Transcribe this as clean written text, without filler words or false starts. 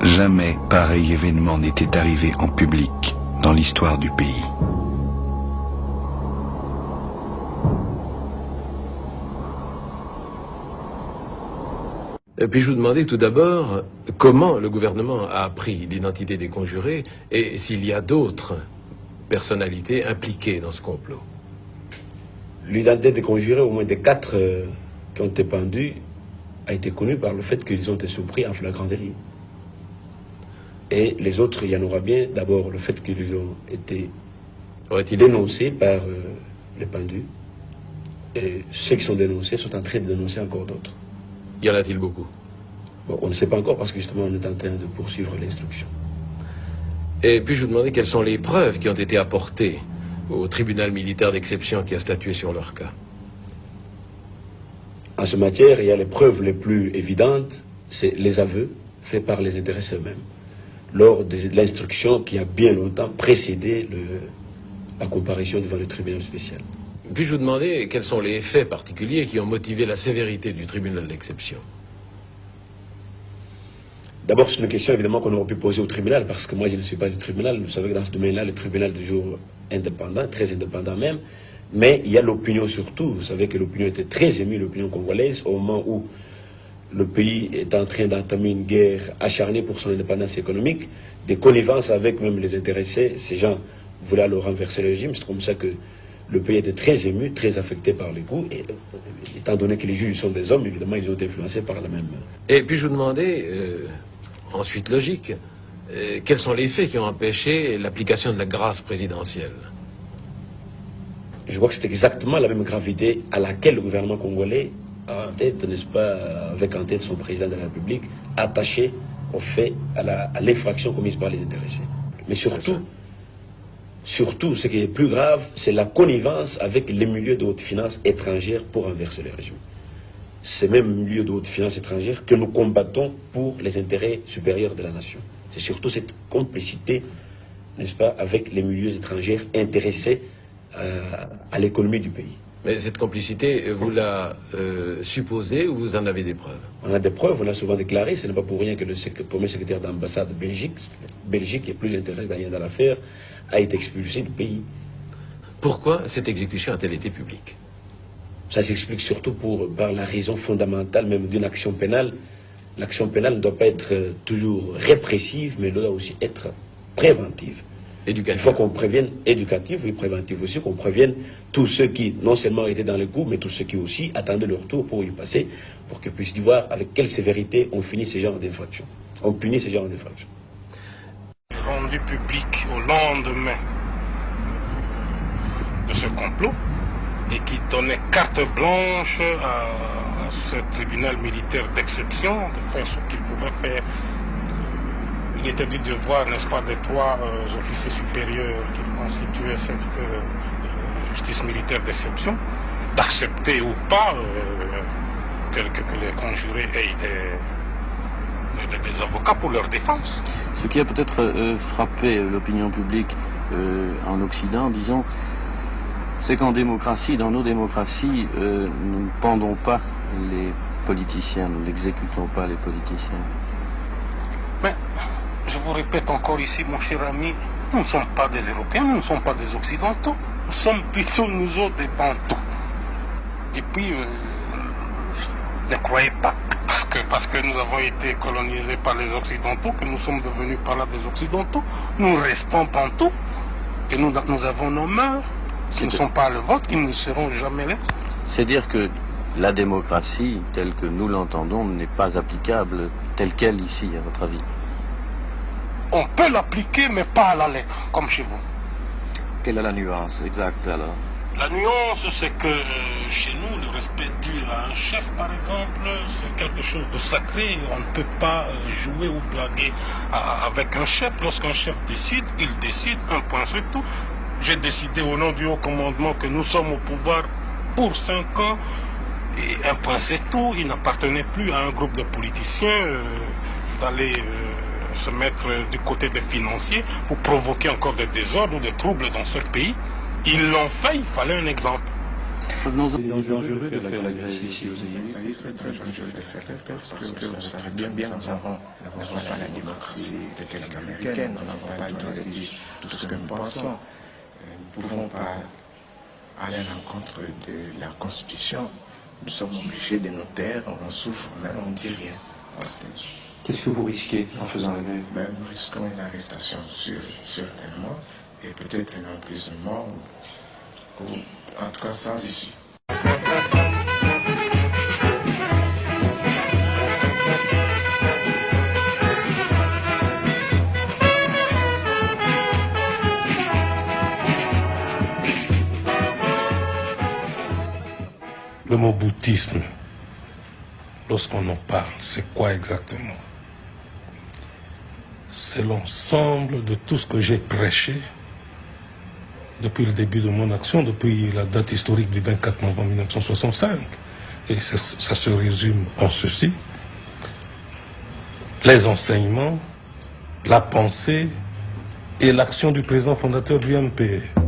Jamais pareil événement n'était arrivé en public dans l'histoire du pays. Puis-je vous demander tout d'abord comment le gouvernement a appris l'identité des conjurés et s'il y a d'autres personnalités impliquées dans ce complot? L'identité des conjurés, au moins des 4 qui ont été pendus, a été connue par le fait qu'ils ont été surpris en flagrant délit. Et les autres, il y en aura bien. D'abord, le fait qu'ils ont été dénoncés par les pendus. Et ceux qui sont dénoncés sont en train de dénoncer encore d'autres. Y en a-t-il beaucoup? Bon, on ne sait pas encore parce que justement on est en train de poursuivre l'instruction. Et puis-je vous demander quelles sont les preuves qui ont été apportées au tribunal militaire d'exception qui a statué sur leur cas? En ce matière, il y a les preuves les plus évidentes, c'est les aveux faits par les intéressés eux-mêmes, lors de l'instruction qui a bien longtemps précédé la comparution devant le tribunal spécial. Puis-je vous demander quels sont les faits particuliers qui ont motivé la sévérité du tribunal d'exception? D'abord, c'est une question évidemment qu'on aurait pu poser au tribunal, parce que moi je ne suis pas du tribunal. Vous savez que dans ce domaine-là, le tribunal est toujours indépendant, très indépendant même. Mais il y a l'opinion surtout. Vous savez que l'opinion était très émue, l'opinion congolaise, au moment où le pays est en train d'entamer une guerre acharnée pour son indépendance économique, des connivences avec même les intéressés. Ces gens voulaient alors renverser le régime. C'est comme ça que le pays était très ému, très affecté par les coups, et étant donné que les juges sont des hommes, évidemment, ils ont été influencés par la même... Et puis je vous demander, ensuite logique, quels sont les faits qui ont empêché l'application de la grâce présidentielle? Je vois que c'est exactement la même gravité à laquelle le gouvernement congolais a en tête, n'est-ce pas, avec en tête son président de la République, attaché au fait, à l'infraction commise par les intéressés. Mais surtout, ce qui est plus grave, c'est la connivence avec les milieux de haute finance étrangères pour renverser le régime. Ces mêmes milieux de haute finance étrangères que nous combattons pour les intérêts supérieurs de la nation. C'est surtout cette complicité, n'est-ce pas, avec les milieux étrangers intéressés à l'économie du pays. Mais cette complicité, vous la supposez ou vous en avez des preuves? On a des preuves, on l'a souvent déclaré. Ce n'est pas pour rien que le premier secrétaire d'ambassade de Belgique, qui est plus intéressé dans l'affaire, a été expulsé du pays. Pourquoi cette exécution a-t-elle été publique? Ça s'explique surtout par la raison fondamentale même d'une action pénale. L'action pénale ne doit pas être toujours répressive, mais elle doit aussi être préventive. Éducative. Il faut qu'on prévienne, éducative et préventive aussi, qu'on prévienne tous ceux qui non seulement étaient dans le coup, mais tous ceux qui aussi attendaient leur tour pour y passer, pour qu'ils puissent voir avec quelle sévérité on finit ces genres d'infractions. On punit ces genres d'infractions. Rendu public au lendemain de ce complot et qui donnait carte blanche à ce tribunal militaire d'exception de faire ce qu'il pouvait faire. Il était du devoir, n'est-ce pas, des 3 officiers supérieurs qui constituaient cette justice militaire d'exception, d'accepter ou pas que les conjurés aient des avocats pour leur défense. Ce qui a peut-être frappé l'opinion publique en Occident, disons, c'est qu'en démocratie, dans nos démocraties, nous ne pendons pas les politiciens, nous n'exécutons pas les politiciens. Mais, je vous répète encore ici, mon cher ami, nous ne sommes pas des Européens, nous ne sommes pas des Occidentaux, nous sommes plutôt nous autres des Bantous. Et puis, ne croyez pas, parce que nous avons été colonisés par les Occidentaux, que nous sommes devenus par là des Occidentaux, nous restons Bantous, et nous avons nos mœurs, qui ne sont pas le vôtre, qui ne seront jamais là. C'est dire que la démocratie, telle que nous l'entendons, n'est pas applicable telle qu'elle ici, à votre avis? On peut l'appliquer, mais pas à la lettre, comme chez vous. Quelle est la nuance exacte alors? La nuance, c'est que chez nous, le respect dû à un chef, par exemple, c'est quelque chose de sacré. On ne peut pas jouer ou blaguer avec un chef. Lorsqu'un chef décide, il décide, un point c'est tout. J'ai décidé au nom du haut commandement que nous sommes au pouvoir pour 5 ans. Et un point c'est tout. Il n'appartenait plus à un groupe de politiciens d'aller se mettre du côté des financiers pour provoquer encore des désordres ou des troubles dans ce pays. Ils l'ont fait, il fallait un exemple. Revenons-en. Il est dangereux de faire la grève ici aux États-Unis. C'est très dangereux de faire la grève parce que vous savez bien, nous n'avons pas la démocratie telle qu'américaine, nous n'avons pas le droit de dire tout ce que nous pensons. Nous ne pouvons pas aller à l'encontre de la Constitution. Nous sommes obligés de nous taire, on souffre, mais on ne dit rien. Qu'est-ce que vous risquez en faisant la grève? Nous risquons une arrestation certainement, et peut-être un emprisonnement, ou en tout cas sans issue. Le mot bouddhisme, lorsqu'on en parle, c'est quoi exactement? C'est l'ensemble de tout ce que j'ai prêché depuis le début de mon action, depuis la date historique du 24 novembre 1965. Et ça se résume en ceci: les enseignements, la pensée et l'action du président fondateur du MPE.